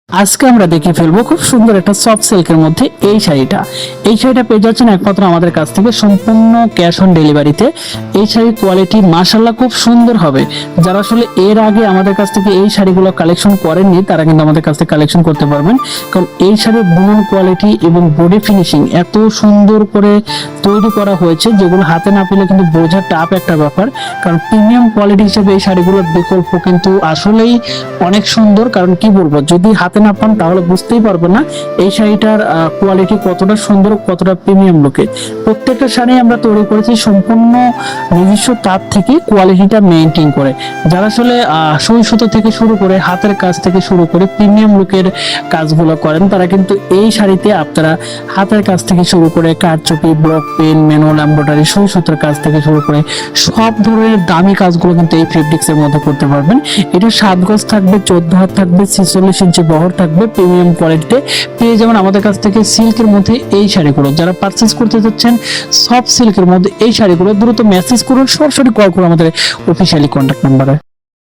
আজকে আমরা দেখে ফেলবো খুব সুন্দর একটা সফট সিল্কের মধ্যে এই শাড়িটা পেয়ে যাচ্ছেন একমাত্র আমাদের কাছ থেকে সম্পূর্ণ ক্যাশ অন ডেলিভারিতে। এই শাড়ির কোয়ালিটি মাশাআল্লাহ খুব সুন্দর হবে। যারা আসলে এর আগে আমাদের কাছ থেকে এই শাড়িগুলো কালেকশন করেননি তারা কিন্তু আমাদের কাছ থেকে কালেকশন করতে পারবেন, কারণ এই শাড়ির বুনন কোয়ালিটি এবং বডি ফিনিশিং এত সুন্দর করে তৈরি করা হয়েছে যেগুলো হাতে না পেলে কিন্তু বোঝা টাফ একটা ব্যাপার। কারণ প্রিমিয়াম কোয়ালিটি হিসেবে এই শাড়িগুলোর বিকল্প কিন্তু আসলেই অনেক সুন্দর। কারণ কি বলবো, যদি হাতে না পান তাহলে বুঝতেই পারবেন না এই শাড়িটার কোয়ালিটি কতটা সুন্দর, কতটা প্রিমিয়াম লুকে। প্রত্যেকটা শাড়ি আমরা তৈরি করেছি সম্পূর্ণ নিজস্ব তাঁত থেকে কোয়ালিটিটা মেইনটেইন করে। যারা আসলে সুই সুতো থেকে শুরু করে হাতের কাজ থেকে শুরু করে প্রিমিয়াম লুকের কাজগুলো করেন তারা কিন্তু এই শাড়িতে আপনারা হাতের কাজ থেকে শুরু করে কারচুপি, ব্লক পেন, ম্যানুয়াল এমব্রয়ডারি, সুই সুতোর কাজ থেকে শুরু করে সব ধরনের দামি কাজগুলো কিন্তু এই ফেব্রিক্সের মধ্যে করতে পারবেন। এটা 7 গজ থাকবে, 14 হাত থাকবে, 46 ইঞ্চি বহর থাকবে, প্রিমিয়াম কোয়ালিটিতে পেয়ে যাবেন আমাদের কাছ থেকে সিল্কের মধ্যে এই শাড়িগুলো। যারা পারচেজ করতে যাচ্ছেন সফট সিল্কের মধ্যে এই শাড়িগুলো দ্রুত মেসেজ করুন, সরাসরি কল করুন আমাদের অফিসিয়ালি কন্ট্যাক্ট নাম্বারে।